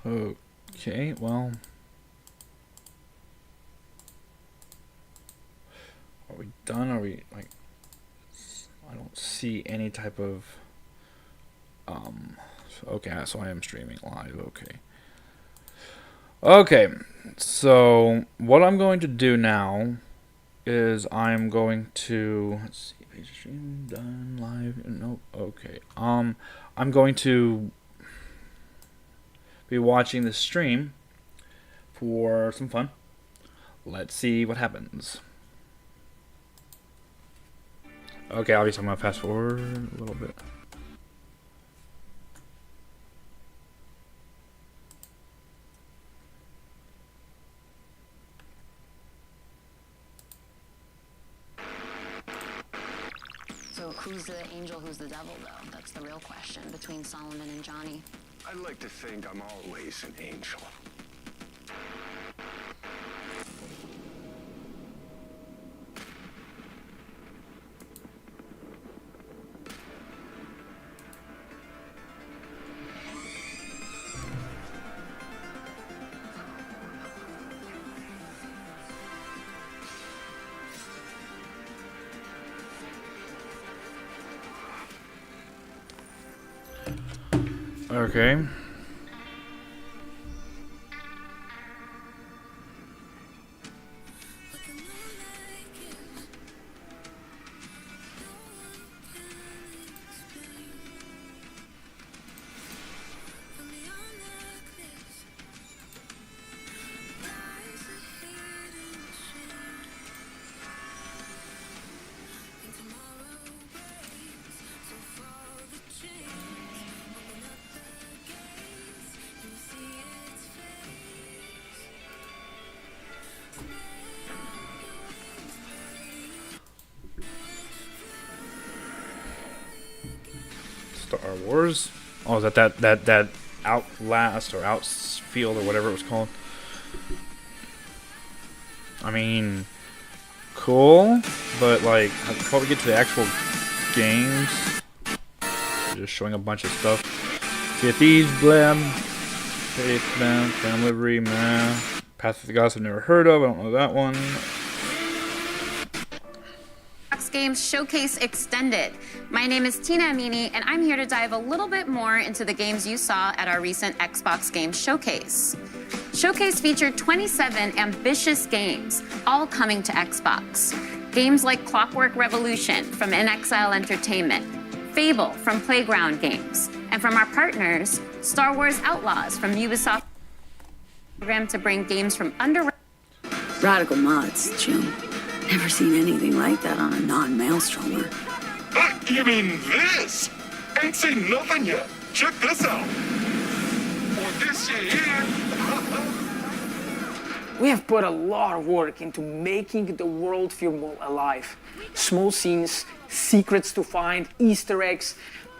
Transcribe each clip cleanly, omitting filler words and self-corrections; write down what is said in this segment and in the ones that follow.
Okay, well. Are we done? Are we, like... I don't see any type of... Okay, so I am streaming live, okay. Okay, so what I'm going to do now is I'm going to... Let's see, page stream, done, live, nope, okay. I'm going to be watching the stream for some fun. Let's see what happens. Okay, obviously I'm going to fast forward a little bit. So who's the angel, who's the devil, though? That's the real question between Solomon and Johnny. I'd like to think I'm always an angel. Okay. Star Wars. Oh, is that Outlast or Outfield or whatever it was called? I mean, cool, but like, I'll probably get to the actual games. Just showing a bunch of stuff. Sea of Thieves, Blab, Faith, man, Family Livery, man. Path of the Gods I've never heard of. I don't know that one. Xbox Games Showcase Extended. My name is Tina Amini, and I'm here to dive a little bit more into the games you saw at our recent Xbox Games Showcase. Showcase featured 27 ambitious games, all coming to Xbox. Games like Clockwork Revolution from inXile Entertainment, Fable from Playground Games, and from our partners, Star Wars Outlaws from Ubisoft, program to bring games from under. Radical mods, Jim. Never seen anything like that on a non-maelstromer. You mean this? Ain't seen nothing yet. Check this out. For this year. We have put a lot of work into making the world feel more alive. Small scenes, secrets to find, Easter eggs,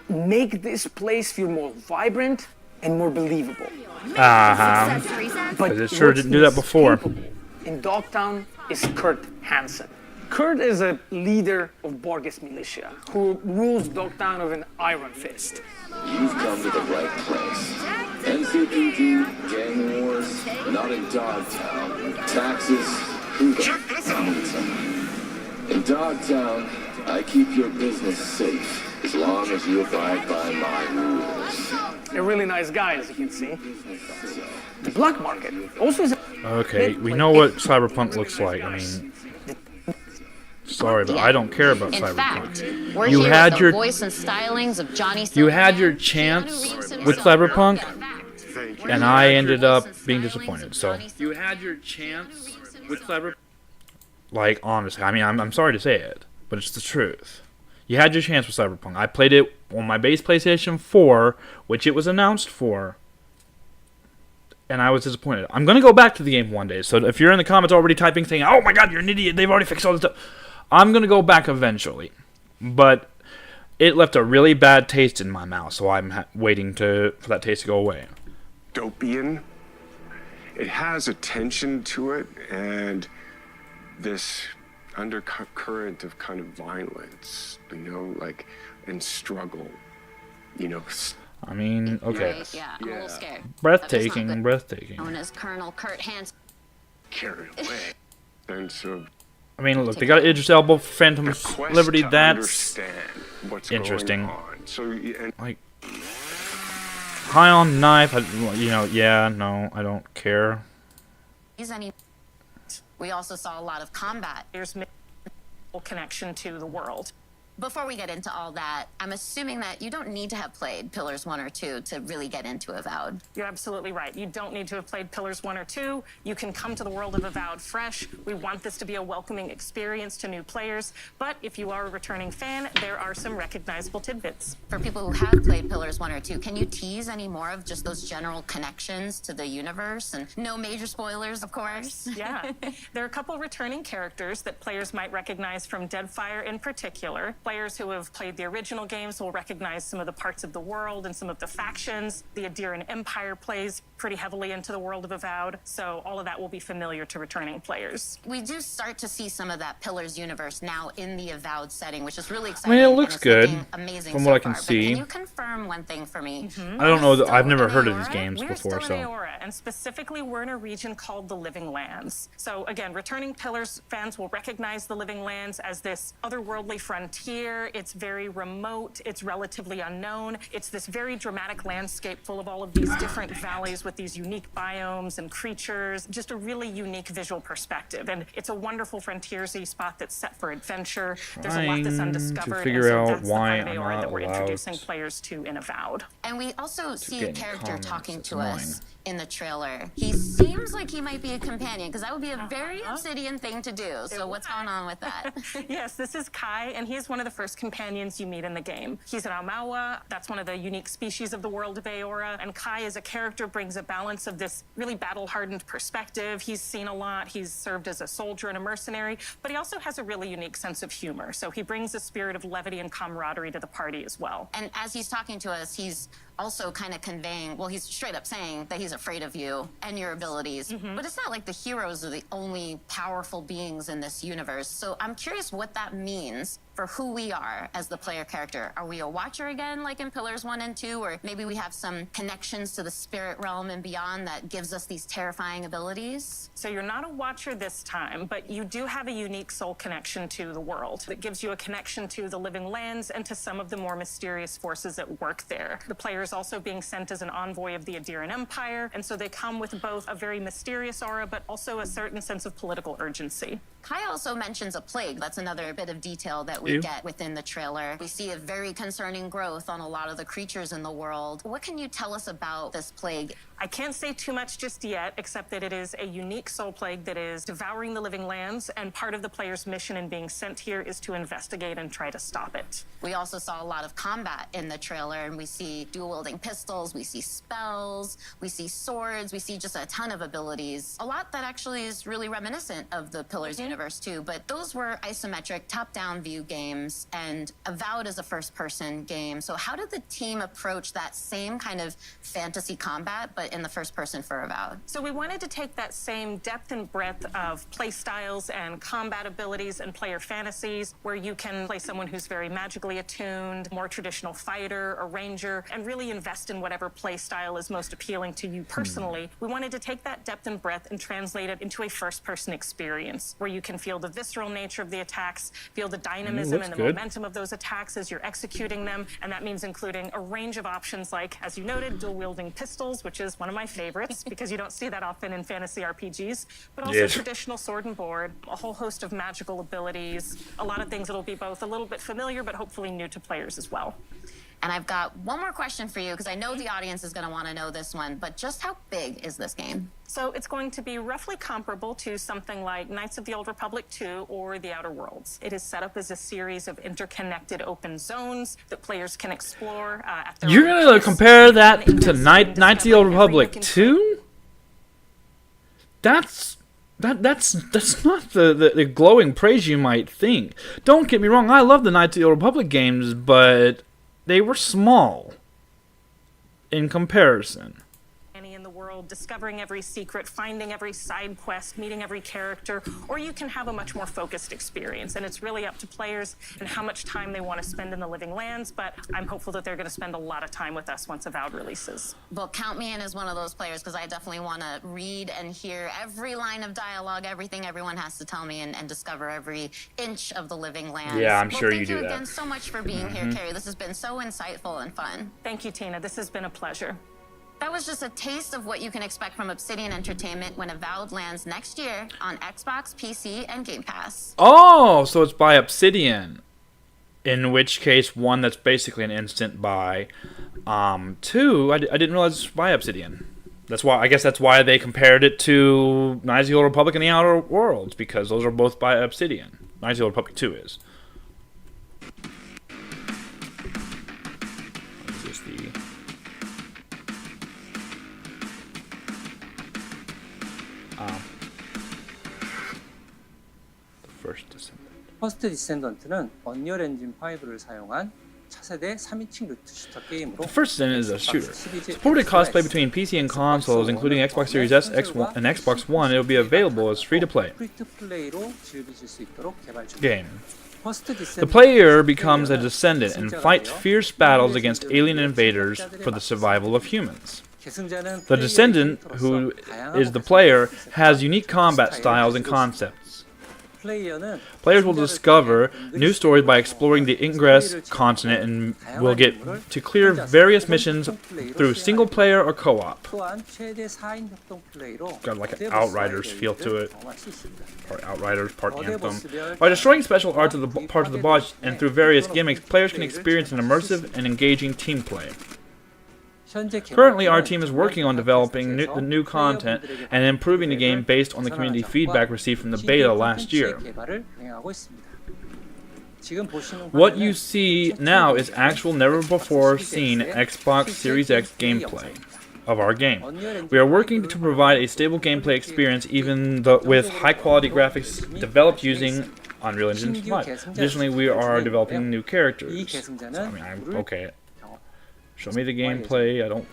make this place feel more vibrant and more believable. But it sure didn't do that before. In Dogtown is Kurt Hansen. Kurt is a leader of Borges militia who rules Dogtown with an iron fist. You've come to the right place. NCPD, gang wars, not in Dogtown. Taxes, who the Check this out. In Dogtown, I keep your business safe as long as you abide by my rules. A really nice guy, as you can see. The black market also is. Okay, we know what Cyberpunk looks like. I mean, sorry, but I don't care about In Cyberpunk. fact, we're You here had with your- the voice and stylings of Johnny. You had your chance with Cyberpunk, Thank you. and I ended up being disappointed. So you had your chance with Cyberpunk. Like, honestly, I mean, I'm sorry to say it, but it's the truth. You had your chance with Cyberpunk. I played it on my base PlayStation 4, which it was announced for, and I was disappointed. I'm going to go back to the game one day, so if you're in the comments already typing saying, oh my god, you're an idiot, they've already fixed all this stuff, I'm going to go back eventually. But it left a really bad taste in my mouth, so I'm waiting for that taste to go away. Dystopian. It has a tension to it and this undercurrent of kind of violence, you know, like, and struggle, you know. I mean, okay. Right? Yeah, I'm a little scared. Breathtaking, breathtaking. Known as Colonel Kurt Hansen. Carried away. And so I mean, look, they got Idris Elba, Phantom quest Liberty. to That's understand what's interesting. going on. So, and like high on knife. Yeah, no, I don't care. We also saw a lot of combat. There's connection to the world. Before we get into all that, I'm assuming that you don't need to have played Pillars 1 or 2 to really get into Avowed. You're absolutely right. You don't need to have played Pillars 1 or 2. You can come to the world of Avowed fresh. We want this to be a welcoming experience to new players. But if you are a returning fan, there are some recognizable tidbits. For people who have played Pillars 1 or 2, can you tease any more of just those general connections to the universe? And no major spoilers, of course. Yeah. There are a couple returning characters that players might recognize from Deadfire in particular. Players who have played the original games will recognize some of the parts of the world and some of the factions. The Adirian Empire plays pretty heavily into the world of Avowed, so all of that will be familiar to returning players. We do start to see some of that Pillars universe now in the Avowed setting, which is really I exciting. mean, it looks good amazing from so what I can far, but see. Can you confirm one thing for me? I don't know. I've never in heard of these Eora? games We're before, still in so Eora, and specifically we're in a region called the Living Lands. So again, returning Pillars fans will recognize the Living Lands as this otherworldly frontier. It's very remote, it's relatively unknown. It's this very dramatic landscape full of all of these different valleys with these unique biomes and creatures, just a really unique visual perspective. And it's a wonderful frontiersy spot that's set for adventure. There's a lot that's Trying to undiscovered, figure and so out that's why the part I'm of Eora not that we're allowed introducing players to in Avowed. And we also see get a in character comments. talking It's to annoying. us in the trailer. He seems like he might be a companion, because that would be a very Obsidian thing to do. So what's going on with that? Yes, this is Kai, and he is one of the first companions you meet in the game. He's an Aumaua. That's one of the unique species of the world of Eora. And Kai, as a character, brings a balance of this really battle-hardened perspective. He's seen a lot. He's served as a soldier and a mercenary, but he also has a really unique sense of humor. So he brings a spirit of levity and camaraderie to the party as well. And as he's talking to us, he's also kind of conveying, well, he's straight up saying that he's afraid of you and your abilities. But it's not like the heroes are the only powerful beings in this universe. So I'm curious what that means for who we are as the player character. Are we a watcher again, like in Pillars 1 and 2? Or maybe we have some connections to the spirit realm and beyond that gives us these terrifying abilities? So you're not a watcher this time, but you do have a unique soul connection to the world that gives you a connection to the Living Lands and to some of the more mysterious forces at work there. The player is also being sent as an envoy of the Adirian Empire, and so they come with both a very mysterious aura, but also a certain sense of political urgency. Kai also mentions a plague. That's another bit of detail that we Ew. get within the trailer. We see a very concerning growth on a lot of the creatures in the world. What can you tell us about this plague? I can't say too much just yet, except that it is a unique soul plague that is devouring the Living Lands, and part of the player's mission in being sent here is to investigate and try to stop it. We also saw a lot of combat in the trailer, and we see dual-wielding pistols, we see spells, we see swords, we see just a ton of abilities. A lot that actually is really reminiscent of the Pillars universe, too. But those were isometric, top-down view games, and Avowed is a first-person game. So how did the team approach that same kind of fantasy combat, but in the first person for Avowed? So we wanted to take that same depth and breadth of play styles and combat abilities and player fantasies, where you can play someone who's very magically attuned, more traditional fighter or ranger, and really invest in whatever play style is most appealing to you personally. We wanted to take that depth and breadth and translate it into a first-person experience, where you can feel the visceral nature of the attacks, feel the dynamism looks and the good. momentum of those attacks as you're executing them, and that means including a range of options like, as you noted, dual-wielding pistols, which is one of my favorites because you don't see that often in fantasy RPGs, but also Yes. traditional sword and board, a whole host of magical abilities, a lot of things that'll be both a little bit familiar but hopefully new to players as well. And I've got one more question for you, because I know the audience is going to want to know this one, but just how big is this game? So it's going to be roughly comparable to something like Knights of the Old Republic 2 or The Outer Worlds. It is set up as a series of interconnected open zones that players can explore at their You're own gonna pace. compare that And to invest in Knights of the Old discovering every Republic nook and 2? That's not the glowing praise you might think. Don't get me wrong, I love the Knights of the Old Republic games, but they were small in comparison. in the world world, discovering every secret, finding every side quest, meeting every character, or you can have a much more focused experience. And it's really up to players and how much time they want to spend in the Living Lands, but I'm hopeful that they're going to spend a lot of time with us once Avowed releases. Well, count me in as one of those players because I definitely want to read and hear every line of dialogue, everything everyone has to tell me, and discover every inch of the Living Lands. Yeah, I'm sure you do Thank you that. again so much for being here, Carrie. This has been so insightful and fun. Thank you, Tina. This has been a pleasure. That was just a taste of what you can expect from Obsidian Entertainment when Avowed lands next year on Xbox, PC, and Game Pass. Oh, so it's by Obsidian. In which case, one, that's basically an instant buy. Two, I didn't realize it's by Obsidian. I guess that's why they compared it to Knights of the Old Republic and the Outer Worlds, because those are both by Obsidian. Knights of the Old Republic 2 is. What is this, the first Descendant. 퍼스트 디센던트는 언리얼 엔진 5를 사용한 차세대 3인칭 루트 슈터 게임으로 The first Descendant is a shooter. Supported crossplay between PC and consoles, including Xbox Series S, X1, and Xbox One. It will be available as free-to-play 프리트 플레이로 즐기실 수 있도록 개발 중입니다. game. 퍼스트 The 디센던트 player becomes a descendant and fights fierce battles against alien invaders for the survival of humans. 계승자는 The descendant, who is the player, has unique combat styles and concepts. 플레이어는 Players will discover new stories by exploring the Ingress continent and will get to clear various missions through single player or co-op. 또한 최대 4인 협동 플레이로 Got like an 거대 Outriders 보스와의 feel to 대결을 it. 경험할 수 있습니다. Part Outriders, part 거대 Anthem. 보스별 By destroying special parts of the boss and through various gimmicks, players can experience an immersive and engaging team play. 현재 Currently, our team is working on developing the new content and improving the game based on the community feedback received from the beta last year. 개발을 진행하고 있습니다. 지금 보시는 What 화면은 you see now is actual never-before-seen Xbox Series X gameplay of our game. We are working to provide a stable gameplay experience even with high-quality graphics developed using Unreal Engine 5. Additionally, we are developing new characters. Okay. Show me the gameplay. I don't...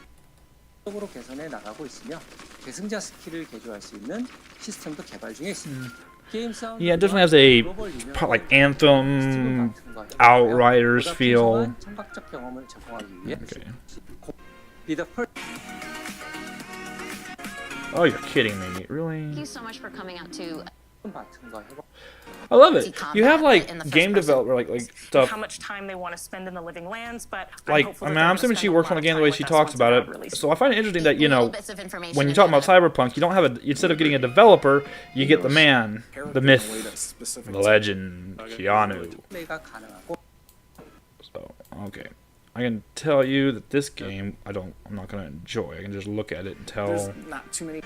적으로 개선해 나가고 있으며 계승자 스킬을 개조할 수 있는 시스템도 개발 중에 있습니다. 게임 사운드 Yeah, it definitely has a like Anthem, Outriders feel. 청각적 경험을 제공하기 위해 Okay. Be the first Oh, you're kidding me. Thank Really? you so much for coming out to 버튼과 해봐. I love it. You have like game developer like stuff. How much time they want to spend in the Living Lands, but Like, hopeful I that mean, they're I'm gonna assuming she spend a works lot on the of game the time way with she us talks once about Avowed it. releases. So I find it interesting that, little bits of information when you in talk there about that- Cyberpunk, you don't have instead of getting a developer, you get the man, the myth, the legend, Keanu. 플레이가 가능하고 So, okay. I can tell you that this game, I'm not going to enjoy. I can just look at it and tell. Not too many.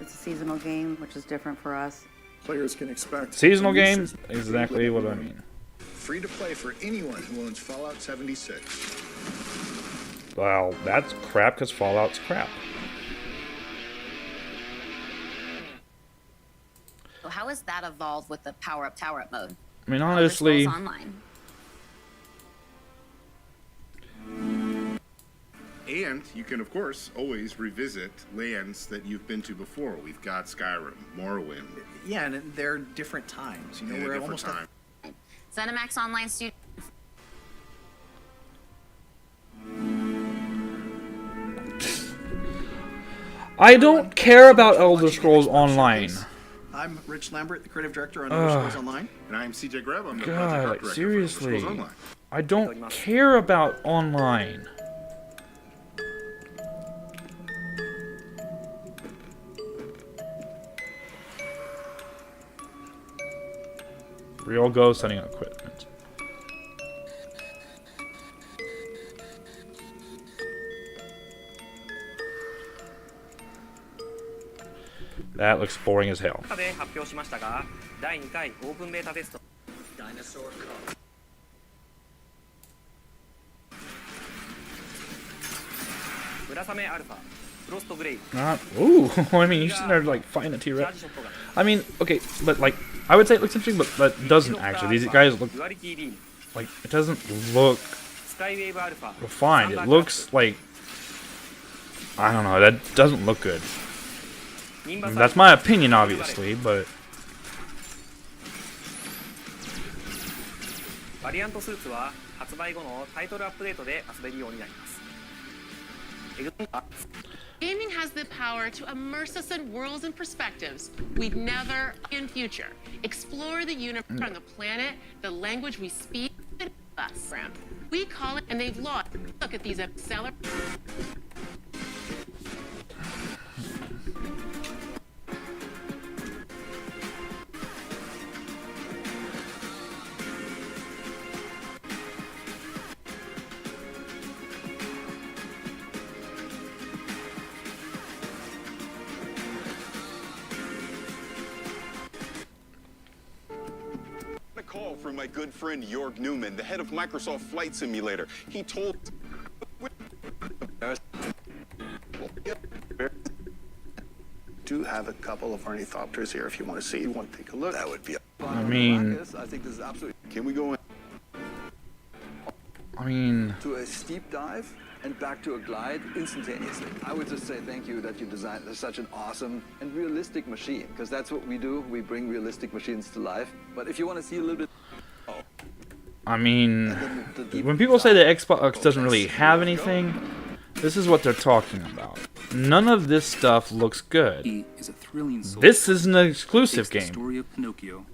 It's a seasonal game, which is different for us. Players can expect Seasonal a new games? system. Exactly what I mean. Free to play for anyone who owns Fallout 76. Well, that's crap because Fallout's crap. So how has that evolved with the power up mode? I mean, Elder honestly, Scrolls Online. And you can, of course, always revisit lands that you've been to before. We've got Skyrim, Morrowind, Yeah, and they're different times. You know, in a we're different almost time. ZeniMax Online Studio. I don't care about Elder Scrolls Online. I'm Rich Lambert, the creative director on Elder Scrolls Online. And I'm CJ Greb. I'm the God, project art like, director seriously. for Elder Scrolls Online. I don't care about online. Real Go setting up equipment. That looks boring as hell. で発表しましたが、第2回オープンベータテスト。村雨アルファ、フロストグレイ、 Not. Ooh, I mean, you're sitting there like fighting a T-Rex. I mean, okay, but like, I would say it looks interesting, but it doesn't actually. These guys look デュアリティビーム、 like it doesn't look スカイウェーブアルファ、 refined. It looks like I don't know. That doesn't look good. I mean, that's my opinion, obviously, but バリアントスーツは発売後のタイトルアップデートで遊べるようになります。Gaming has the power to immerse us in worlds and perspectives we'd never in future. Explore the universe on the planet, the language we speak, and us. We call it, and they've lost. Look at these seller. Call from my good friend Jorg Newman, the head of Microsoft Flight Simulator. He told do have a couple of ornithopters here if you want to see. You want to take a look? that would be. I mean, I think this is absolutely. Can we go in? I mean, To a steep dive and back to a glide instantaneously. I would just say thank you that you designed such an awesome and realistic machine, because that's what we do. We bring realistic machines to life. But if you want to see a little bit. I mean, when people say that Xbox doesn't really have anything, this is what they're talking about. None of this stuff looks good. Is a thrilling This is an exclusive takes the game. story of Pinocchio,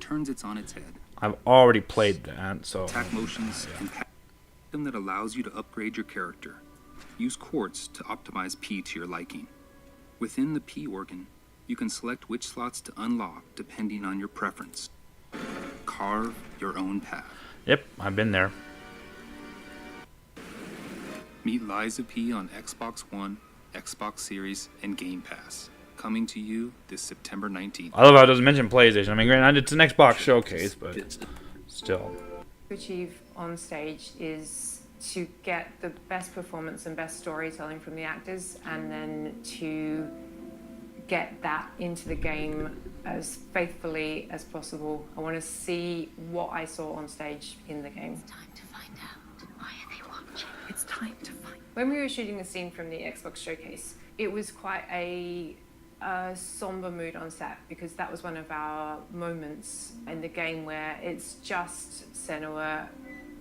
turns it on its head. I've already played that, so Attack motions and system that allows you to upgrade your character. Use quartz to optimize P to your liking. Within the P organ, you can select which slots to unlock depending on your preference. Carve your own path. Yep, I've been there. Meet Liza P on Xbox One, Xbox Series, and Game Pass. Coming to you this September 19th. I love how it doesn't mention PlayStation. I mean, granted, it's an Xbox showcase, but still. To achieve on stage is to get the best performance and best storytelling from the actors, and then to get that into the game as faithfully as possible. I want to see what I saw on stage in the game. It's time to find out. Why are they watching? It's time to find out. When we were shooting a scene from the Xbox showcase, it was quite a somber mood on set, because that was one of our moments in the game where it's just Senua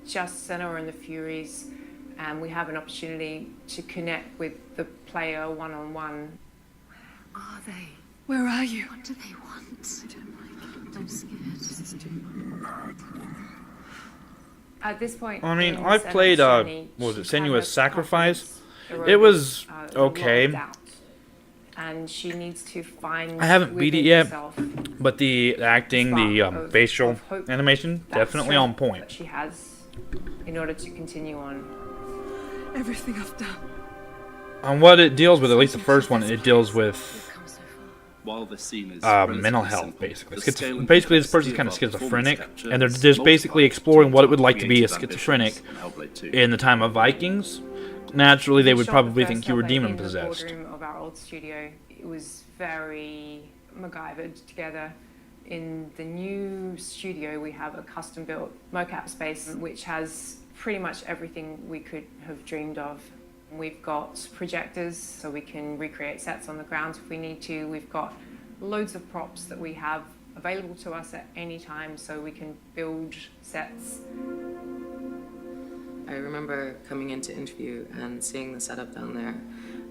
and the Furies, and we have an opportunity to connect with the player one-on-one. Where are they? Where are you? What do they want? I don't like it. I'm scared. This is too much. At this point, I mean, in I've Senua's played, journey, what was it, she kind Senua's of Sacrifice? confidence It was eroded, okay. locked out, and she needs to find. I haven't beat it within yet, herself but the acting, the spark of facial hope, animation, that definitely on strength point. that she has in order to continue on. Everything I've done. On what it deals with, at least the first one, it deals with While the scene is mental health, basically. Basically, this person's kind of schizophrenic, and they're just basically exploring what it would like to be a schizophrenic in the time of Vikings. Naturally, they would probably think you were demon possessed. In the boardroom of our old studio, it was very MacGyvered together. In the new studio, we have a custom-built mocap space, which has pretty much everything we could have dreamed of. We've got projectors, so we can recreate sets on the ground if we need to. We've got loads of props that we have available to us at any time, so we can build sets. I remember coming into interview and seeing the setup down there,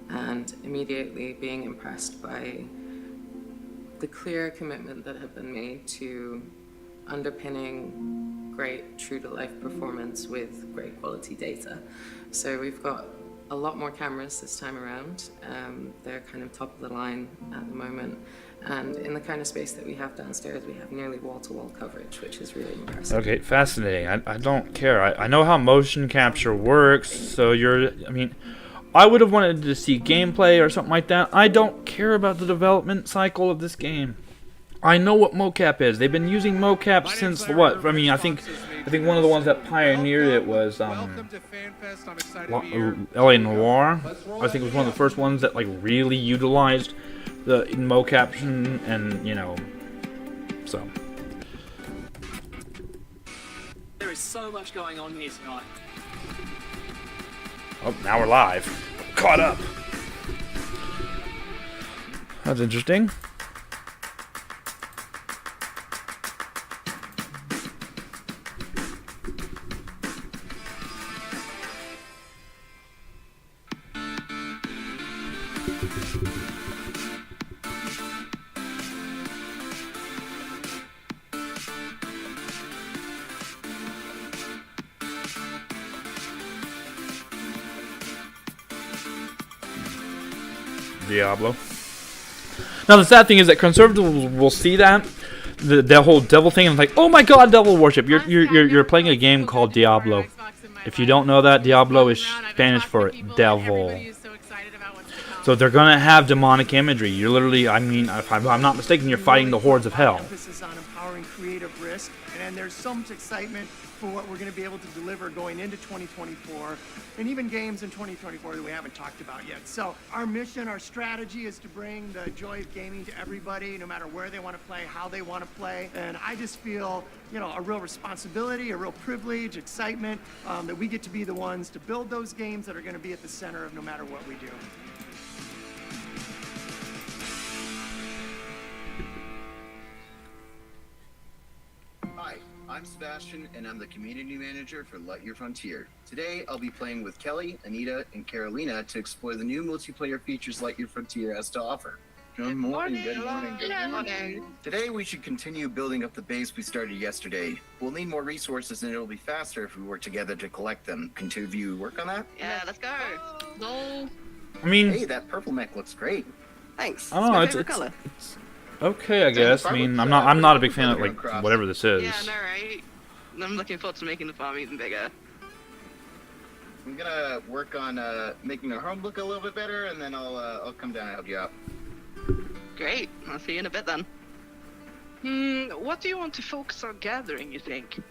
and immediately being impressed by the clear commitment that had been made to underpinning great true-to-life performance with great quality data. So we've got a lot more cameras this time around. They're kind of top of the line at the moment. And in the kind of space that we have downstairs, we have nearly wall-to-wall coverage, which is really impressive. Okay, fascinating. I don't care. I know how motion capture works, so I would have wanted to see gameplay or something like that. I don't care about the development cycle of this game. I know what mocap is. They've been using mocap since what? I mean, I think one of the ones that pioneered it was LA Noire. I think it was one of the first ones that like really utilized the mocap and so. There is so much going on here tonight. Oh, now we're live. Caught up. That's interesting. Diablo. Now the sad thing is that conservatives will see that the whole devil thing and like, oh my god, devil worship. You're playing a game called Diablo. If you don't know that, Diablo is Spanish for devil. So they're gonna have demonic imagery. You're literally, I mean, if I'm not mistaken, you're fighting the hordes of hell. Emphasis on empowering creative risk, and there's so much excitement for what we're going to be able to deliver going into 2024, and even games in 2024 that we haven't talked about yet. So our mission, our strategy is to bring the joy of gaming to everybody, no matter where they want to play, how they want to play. And I just feel, you know, a real responsibility, a real privilege, excitement that we get to be the ones to build those games that are going to be at the center of no matter what we do. Hi, I'm Sebastian, and I'm the community manager for Lightyear Frontier. Today, I'll be playing with Kelly, Anita, and Carolina to explore the new multiplayer features Lightyear Frontier has to offer. Good morning, good morning, good morning. Today, we should continue building up the base we started yesterday. We'll need more resources, and it'll be faster if we work together to collect them. Can two of you work on that? Yeah, let's go. Go. I mean, hey, that purple mech looks great. Thanks. I don't know. It's okay, I guess. I mean, I'm not a big fan of like whatever this is. Yeah, no, right? I'm looking forward to making the farm even bigger. I'm gonna work on making our home look a little bit better, and then I'll come down and help you out. Great. I'll see you in a bit then. What do you want to focus on gathering, you think?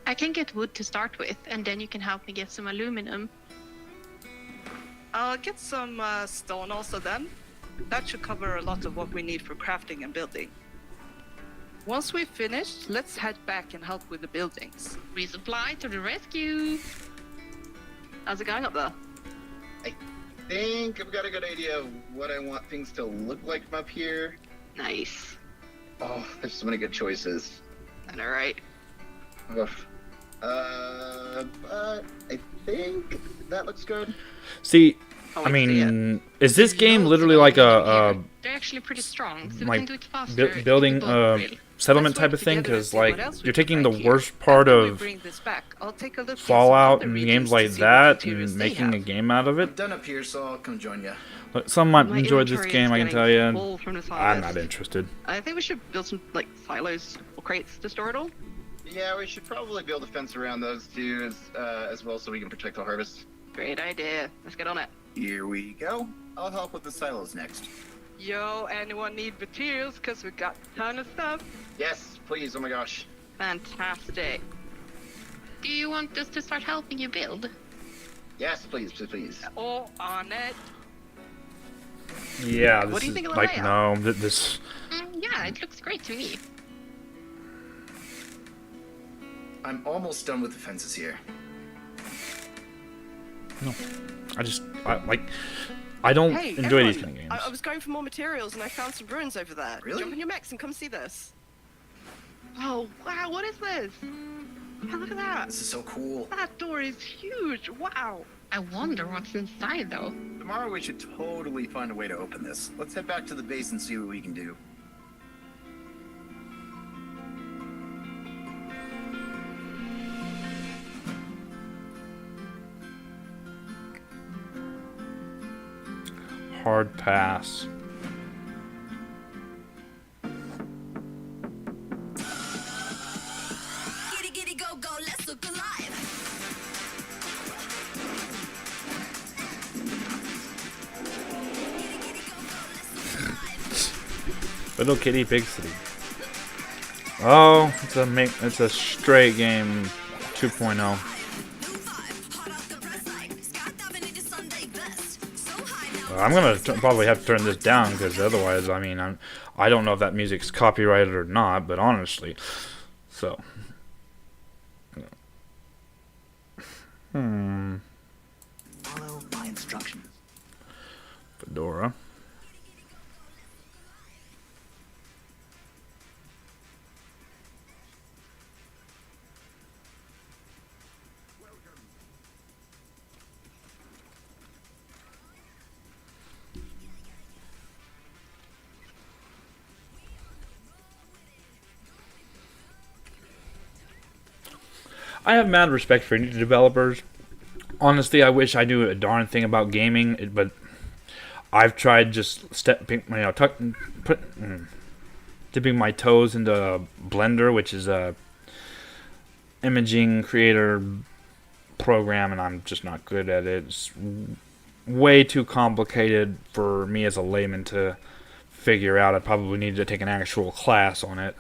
I can get wood to start with, and then you can help me get some aluminum. I'll get some stone also then. That should cover a lot of what we need for crafting and building. Once we've finished, let's head back and help with the buildings. Resupply to the rescue! How's it going up there? I think I've got a good idea of what I want things to look like from up here. Nice. Oh, there's so many good choices. I know, right? Oof. But I think that looks good. See, I mean, is this game literally like a They're actually pretty strong, so like we can do it faster. building a settlement type of thing? Because like you're taking the worst part of Fallout and games like that and making a game out of I'm it. done up here, so I'll come join you. But some might My enjoy this inventory game, is I can getting tell you. full from this I'm harvest. not interested. I think we should build some like silos or crates to store it all. Yeah, we should probably build a fence around those two as well, so we can protect the harvest. Great idea. Let's get on it. Here we go. I'll help with the silos next. Yo, anyone need materials? Cause we got a ton of stuff. Yes, please. Oh my gosh. Fantastic. Do you want us to start helping you build? Yes, please, please. All on it. Yeah, What this do you is think of the like layout? no, this. Yeah, it looks great to me. I'm almost done with the fences here. No, I don't Hey, enjoy everyone, these kind of games. I was going for more materials and I found some ruins over there. Really? Jump in your mechs and come see this. Oh wow, what is this? Oh, look at that. This is so cool. That door is huge. Wow. I wonder what's inside though. Tomorrow we should totally find a way to open this. Let's head back to the base and see what we can do. Hard pass. Little Kitty Big City. Oh, it's a straight game 2.0. I'm gonna probably have to turn this down because otherwise, I mean, I don't know if that music's copyrighted or not, but honestly, so. Follow my instructions. Fedora. I have mad respect for indie developers. Honestly, I wish I knew a darn thing about gaming, but I've tried just dipping my toes into Blender, which is a imaging creator program, and I'm just not good at it. It's way too complicated for me as a layman to figure out. I probably need to take an actual class on it.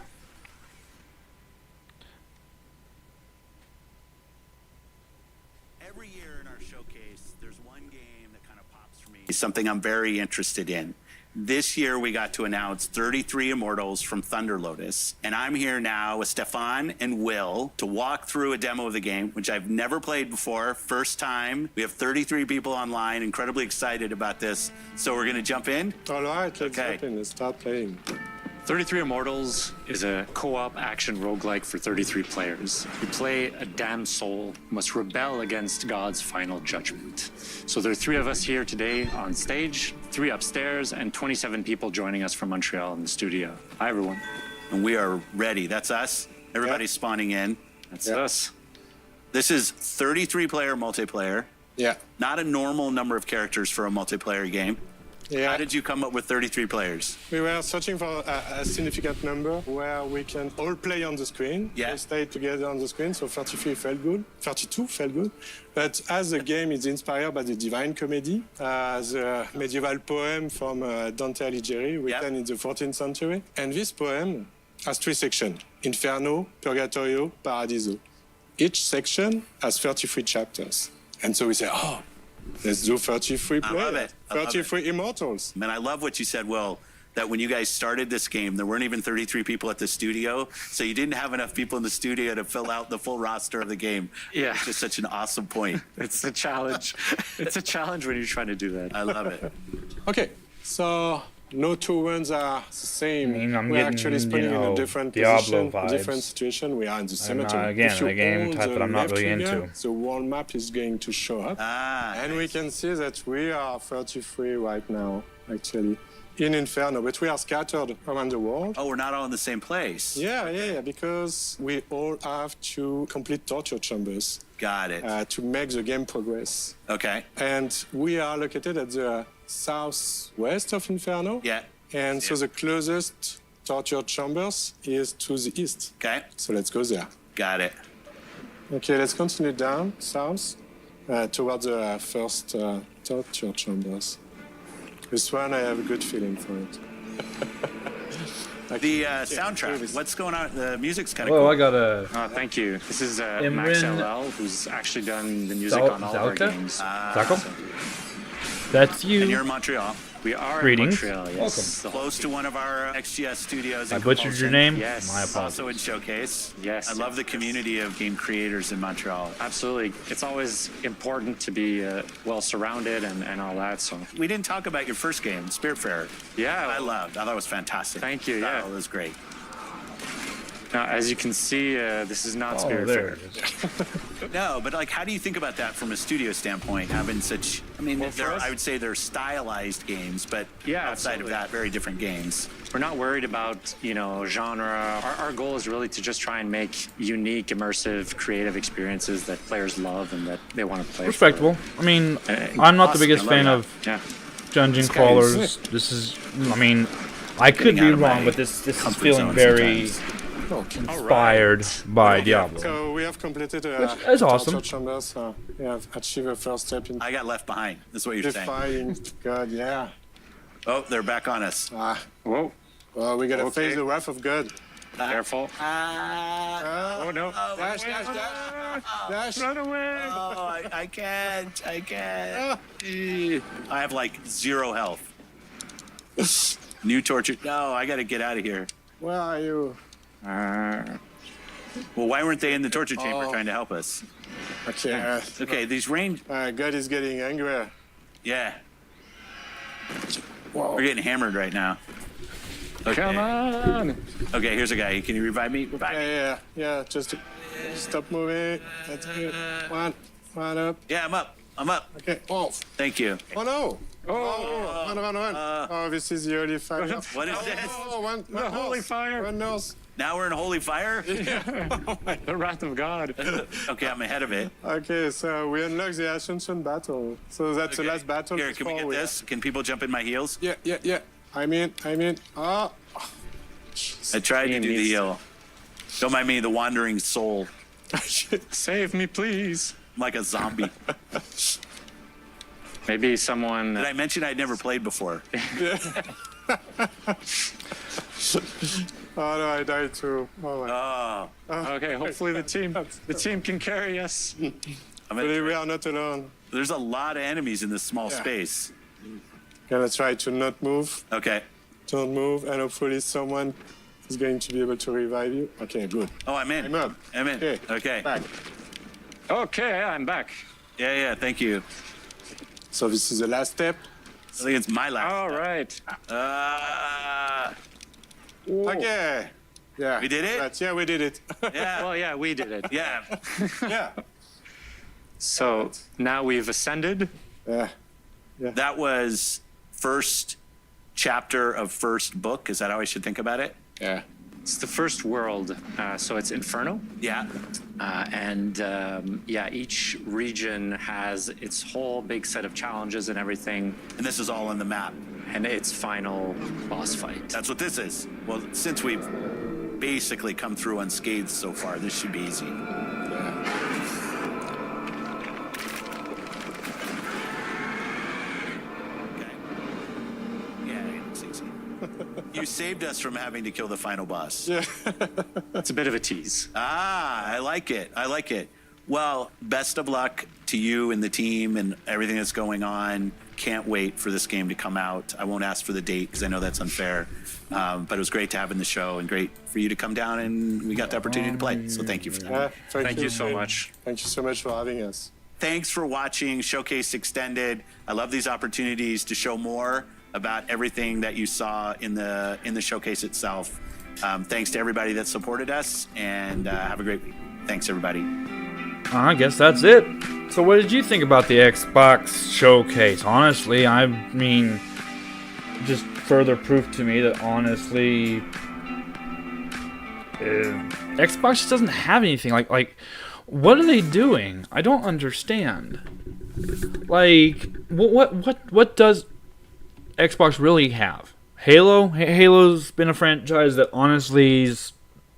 Every year in our showcase, there's one game that kind of pops for me. Something I'm very interested in. This year, we got to announce 33 Immortals from Thunder Lotus. And I'm here now with Stefan and Will to walk through a demo of the game, which I've never played before. First time. We have 33 people online, incredibly excited about this. So we're going to jump in? All right, let's jump in and start playing. 33 Immortals is a co-op action roguelike for 33 players. You play a damned soul who must rebel against God's final judgment. So there are 3 of us here today on stage, 3 upstairs, and 27 people joining us from Montreal in the studio. Hi, everyone. And we are ready. That's us. Everybody's spawning in. That's us. This is 33-player multiplayer. Yeah. Not a normal number of characters for a multiplayer game. Yeah. How did you come up with 33 players? We were searching for a significant number where we can all play on the screen. Yeah. We stay together on the screen, so 33 felt good. 32 felt good. But as the game is inspired by the Divine Comedy, the medieval poem from Dante Alighieri, written in the 14th century. And this poem has 3 sections: Inferno, Purgatorio, Paradiso. Each section has 33 chapters. And so we say, let's do 33 players. I love it. 33 Immortals. Man, I love what you said, Will, that when you guys started this game, there weren't even 33 people at the studio, so you didn't have enough people in the studio to fill out the full roster of the game. Yeah. It's just such an awesome point. It's a challenge. It's a challenge when you're trying to do that. I love it. Okay, so no 2 runs are the same. I mean, I'm We're getting, actually spinning in a different Diablo position, vibes. different situation. We are in the cemetery. Again, If you a game hold type the that I'm not left really trigger, into. The world map is going to show up. And we can see that we are 33 right now, actually, in Inferno, but we are scattered around the world. Oh, we're not all in the same place. Yeah, because we all have to complete torture chambers. Got it. To make the game progress. Okay. And we are located at the southwest of Inferno. Yeah. And so the closest torture chambers is to the east. Okay. So let's go there. Got it. Okay, let's continue down south towards the first torture chambers. This one, I have a good feeling for it. The soundtrack, what's going on? The music's kind of Whoa, cool. I got a... Thank you. This is Max Imran LL, who's actually done the music on all of our Zalka? games. Zalko? That's you. And you're in Montreal. We are Greetings. in Montreal, yes. Close to one of our XGS studios. I in butchered your Compulsion. name? Yes. My apologies. Also in Showcase. Yes. I love the community of game creators in Montreal. Absolutely. It's always important to be well surrounded and all that. So We didn't talk about your first game, Spiritfarer. Yeah. I loved. I thought it was fantastic. Thank you. Yeah. Oh, it was great. Now, as you can see, this is not Spiritfarer. No, but like, how do you think about that from a studio standpoint? Having such, I mean, I would say they're stylized games, but outside of that, very different games. We're not worried about, genre. Our goal is really to just try and make unique, immersive, creative experiences that players love and that they want to play. Respectable. I mean, I'm not the Awesome. biggest I fan love of that. dungeon This guy crawlers. is- This is, I mean, I could Getting be out of wrong, my but this is comfort feeling zone very sometimes. inspired by Diablo. So we have completed Which is awesome. torture chambers. We have achieved a first step in I got left behind. That's what you're saying. defying God, yeah. Oh, they're back on us. Whoa. Well, we gotta Okay. face the wrath of God. Careful. Oh no. Dash, dash, dash. Dash. Run away. Oh, I can't. I can't. I have like 0 health. New torture. No, I got to get out of here. Where are you? Well, why weren't they in the torture chamber trying to help us? Okay. Okay, these range. God is getting angry. Yeah. We're getting hammered right now. Okay. Come on. Okay, here's a guy. Can you revive me? Yeah. Just stop moving. That's good. One up. Yeah, I'm up. I'm up. Okay. Oh. Thank you. Oh no. Run. Oh, this is the holy fire. What is this? Oh, one The holy nose. fire. One nose. Now we're in Holy Fire? The Wrath of God. Okay, I'm ahead of it. Okay, so we unlock the Ascension battle. So that's the last battle. Here, can we get this? Can people jump in my heels? Yeah. I'm in. Oh. I tried to do the heal. Don't mind me, the wandering soul. Save me, please. I'm like a zombie. Maybe someone... Did I mention I'd never played before? Oh no, I died too. Oh my. Okay, hopefully the team can carry us. We are not alone. There's a lot of enemies in this small space. Gonna try to not move. Okay. Don't move, and hopefully someone is going to be able to revive you. Okay, good. Oh, I'm in. I'm up. I'm in. Okay. Back. Okay, I'm back. Yeah, thank you. So this is the last step. I think it's my last. All right. Okay. Yeah. We did it? Yeah, we did it. Yeah. Well, yeah, we did it. Yeah. Yeah. So now we've ascended. Yeah. That was first chapter of first book. Is that how I should think about it? Yeah. It's the first world, so it's Inferno. Yeah. Each region has its whole big set of challenges and everything. And this is all on the map. And its final boss fight. That's what this is. Well, since we've basically come through unscathed so far, this should be easy. You saved us from having to kill the final boss. Yeah. It's a bit of a tease. I like it. Well, best of luck to you and the team and everything that's going on. Can't wait for this game to come out. I won't ask for the date because I know that's unfair. But it was great to have in the show and great for you to come down and we got the opportunity to play. So thank you for that. Thank you so much. Thank you so much for having us. Thanks for watching Showcase Extended. I love these opportunities to show more about everything that you saw in the showcase itself. Thanks to everybody that supported us, and have a great week. Thanks, everybody. I guess that's it. So what did you think about the Xbox showcase? Honestly, I mean, just further proof to me that honestly, Xbox just doesn't have anything. Like, what are they doing? I don't understand. Like, what does Xbox really have? Halo? Halo's been a franchise that honestly's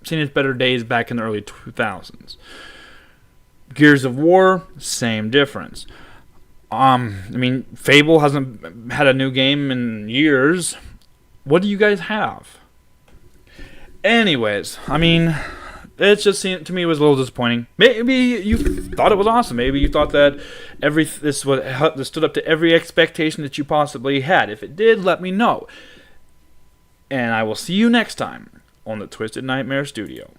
seen its better days back in the early 2000s. Gears of War, same difference. I mean, Fable hasn't had a new game in years. What do you guys have? Anyways, I mean, it just seemed to me it was a little disappointing. Maybe you thought it was awesome. Maybe you thought that this stood up to every expectation that you possibly had. If it did, let me know. And I will see you next time on the Twisted Nightmare Studio.